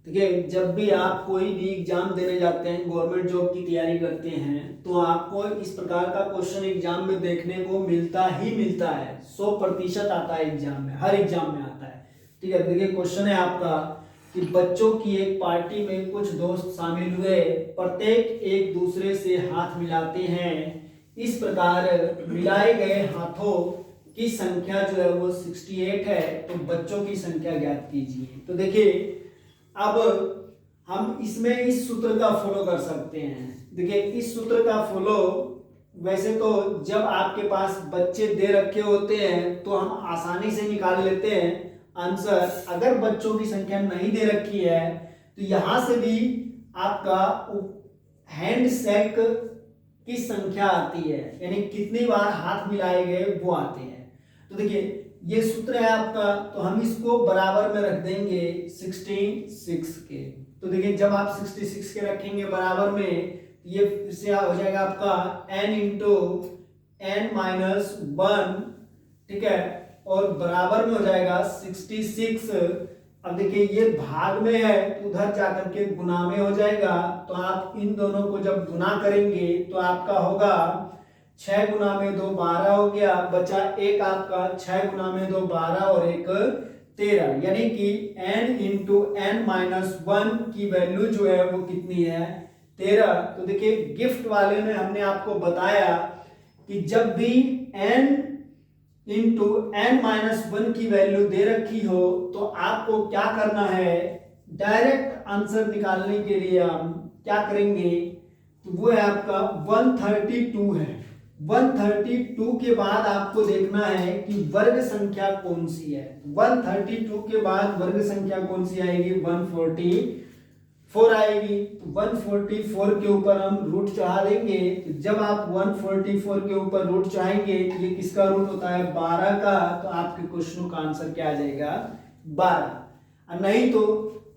देखिए, जब भी आप कोई भी एग्जाम देने जाते हैं, गवर्नमेंट जॉब की तैयारी करते हैं, तो आपको इस प्रकार का क्वेश्चन एग्जाम में देखने को मिलता ही मिलता है। 100% आता है एग्जाम में, हर एग्जाम में आता है। ठीक है, देखिए क्वेश्चन है आपका कि बच्चों की एक पार्टी में कुछ दोस्त शामिल हुए, प्रत्येक एक दूसरे से हाथ मिलाते हैं। इस प्रकार मिलाए गए हाथों की संख्या जो है वो 68 है। तो बच्चों की संख्या ज्ञात कीजिए। तो देखिए, अब हम इसमें इस सूत्र का फॉलो कर सकते हैं। देखिए, इस सूत्र का फॉलो वैसे तो जब आपके पास बच्चे दे रखे होते हैं तो हम आसानी से निकाल लेते हैं आंसर। अगर बच्चों की संख्या नहीं दे रखी है तो यहां से भी आपका हैंड शेक की संख्या आती है, यानी कितनी बार हाथ मिलाए गए वो आते हैं। तो देखिए, ये सूत्र है आपका, तो हम इसको बराबर में रख देंगे 66 के। तो देखिए, जब आप 66 के रखेंगे बराबर में, ये फिर से हो जाएगा आपका n इंटू n माइनस 1। ठीक है, और बराबर में हो जाएगा 66। अब देखिए, ये भाग में है तो उधर जाकर के गुना में हो जाएगा। तो आप इन दोनों को जब गुना करेंगे तो आपका होगा 6 गुना में 2 12 हो गया, बचा एक आपका 6 गुना में 2 12 और एक 13, यानी कि n इंटू n माइनस 1 की वैल्यू जो है वो कितनी है, 13। तो देखिए, गिफ्ट वाले में हमने आपको बताया कि जब भी n इंटू n माइनस 1 की वैल्यू दे रखी हो तो आपको क्या करना है, डायरेक्ट आंसर निकालने के लिए हम क्या करेंगे, तो वो है आपका 132 है। 132 के बाद आपको देखना है कि वर्ग संख्या कौन सी है। 132 के बाद वर्ग संख्या कौन सी आएगी, 144 आएगी। तो 144 के ऊपर हम रूट चढ़ा देंगे। तो जब आप 144 के ऊपर रूट चढ़ाएंगे तो ये किसका रूट होता है, 12 का। तो आपके क्वेश्चन का आंसर क्या आ जाएगा, 12। नहीं तो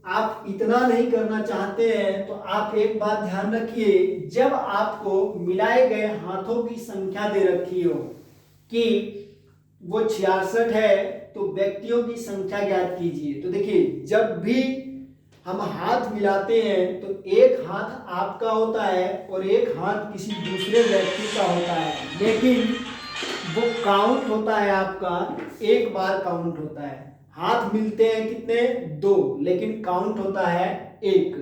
आप इतना नहीं करना चाहते हैं तो आप एक बात ध्यान रखिए, जब आपको मिलाए गए हाथों की संख्या दे रखी हो कि वो 66 है तो व्यक्तियों की संख्या ज्ञात कीजिए। तो देखिए, जब भी हम हाथ मिलाते हैं तो एक हाथ आपका होता है और एक हाथ किसी दूसरे व्यक्ति का होता है, लेकिन वो काउंट होता है आपका, एक बार काउंट होता है। हाथ मिलते हैं कितने, 2, लेकिन काउंट होता है 1।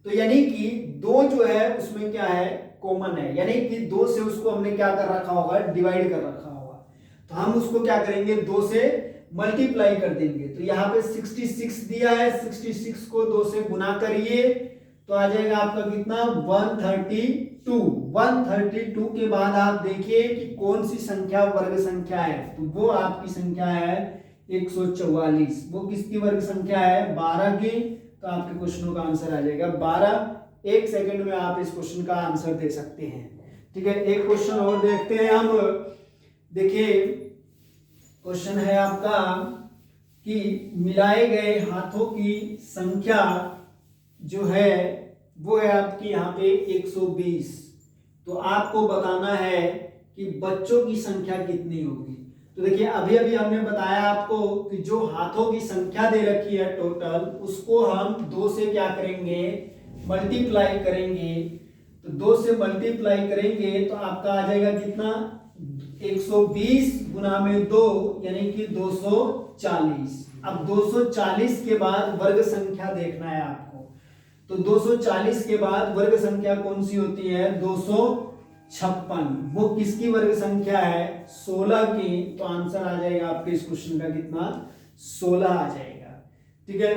तो यानी कि 2 जो है उसमें क्या है, कॉमन है, यानी कि 2 से उसको हमने क्या कर रखा होगा, डिवाइड कर रखा होगा। तो हम उसको क्या करेंगे, 2 से मल्टीप्लाई कर देंगे। तो यहाँ पे 66 दिया है, 66 को 2 से गुना करिए तो आ जाएगा आपका कितना, 132। 132 के बाद आप देखिए कि कौन सी संख्या वर्ग संख्या है, तो वो आपकी संख्या है 144। वो किसकी वर्ग संख्या है, 12 की। तो आपके क्वेश्चनों का आंसर आ जाएगा 12। 1 सेकंड में आप इस क्वेश्चन का आंसर दे सकते हैं। ठीक है, एक क्वेश्चन और देखते हैं हम। देखिए, क्वेश्चन है आपका कि मिलाए गए हाथों की संख्या जो है वो है आपकी यहाँ पे 120। तो आपको बताना है कि बच्चों की संख्या कितनी होगी। तो देखिए, अभी अभी हमने बताया आपको कि जो हाथों की संख्या दे रखी है टोटल, उसको हम 2 से क्या करेंगे, मल्टीप्लाई करेंगे। तो 2 से मल्टीप्लाई करेंगे तो आपका आ जाएगा कितना, 120 गुना में 2 यानी कि 240। अब 240 के बाद वर्ग संख्या देखना है आपको। तो 240 के बाद वर्ग संख्या कौन सी होती है, 256। वो किसकी वर्ग संख्या है, 16 की। तो आंसर आ जाएगा आपके इस क्वेश्चन का कितना, 16 आ जाएगा। ठीक है,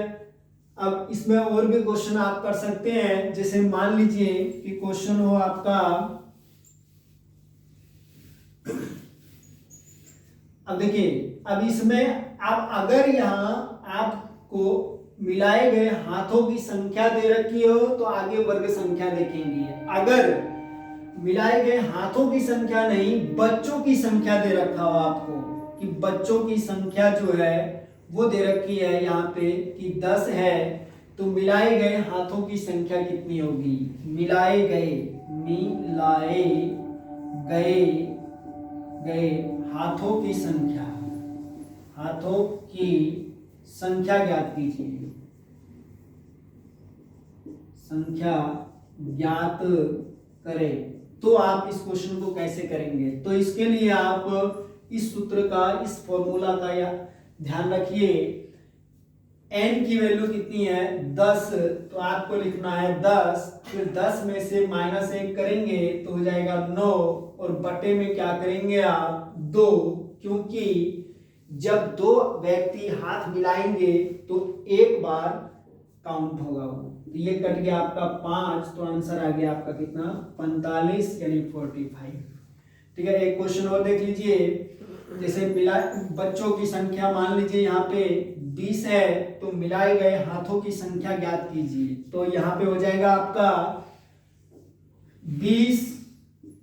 अब इसमें और भी क्वेश्चन आप कर सकते हैं। जैसे मान लीजिए कि क्वेश्चन हो आपका, अब देखिए, अब इसमें आप अगर यहाँ आपको मिलाए गए हाथों की संख्या दे रखी हो तो आगे वर्ग संख्या देखेंगे। अगर मिलाए गए हाथों की संख्या नहीं, बच्चों की संख्या दे रखा हो आपको कि बच्चों की संख्या जो है वो दे रखी है यहाँ पे कि 10 है, तो मिलाए गए हाथों की संख्या कितनी होगी, मिलाए गए हाथों की संख्या ज्ञात कीजिए। संख्या ज्ञात करें। तो आप इस क्वेश्चन को कैसे करेंगे? तो इसके लिए आप इस सूत्र का, इस फॉर्मूला का या ध्यान रखिए। n की वैल्यू कितनी है? 10। तो आपको लिखना है 10, फिर 10 में से -1 करेंगे तो हो जाएगा 9, और बटे में क्या करेंगे आप? 2, क्योंकि जब दो व्यक्ति हाथ मिलाएंगे तो एक बार काउंट होगा वो। तो ये कट गया आपका 5, तो आंसर आ गया आपका कितना? 45 यानी 45। ठीक है, एक क्वेश्चन और देख लीजिए। जैसे मिला बच्चों की संख्या मान लीजिए यहाँ पे 20 है, तो मिलाए गए हाथों की संख्या ज्ञात कीजिए। तो यहाँ पे हो जाएगा आपका 20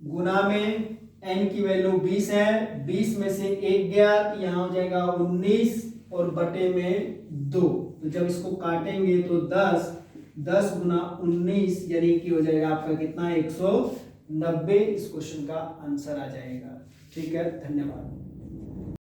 गुना में n की वैल्यू 20 है, 20 में से 1 गया तो यहाँ हो जाएगा 19, और बटे में 2। तो जब इसको काटेंगे तो 10 गुना 19 यानी कि हो जाएगा आपका कितना? 190। इस क्वेश्चन का आंसर आ जाएगा। ठीक है, धन्यवाद।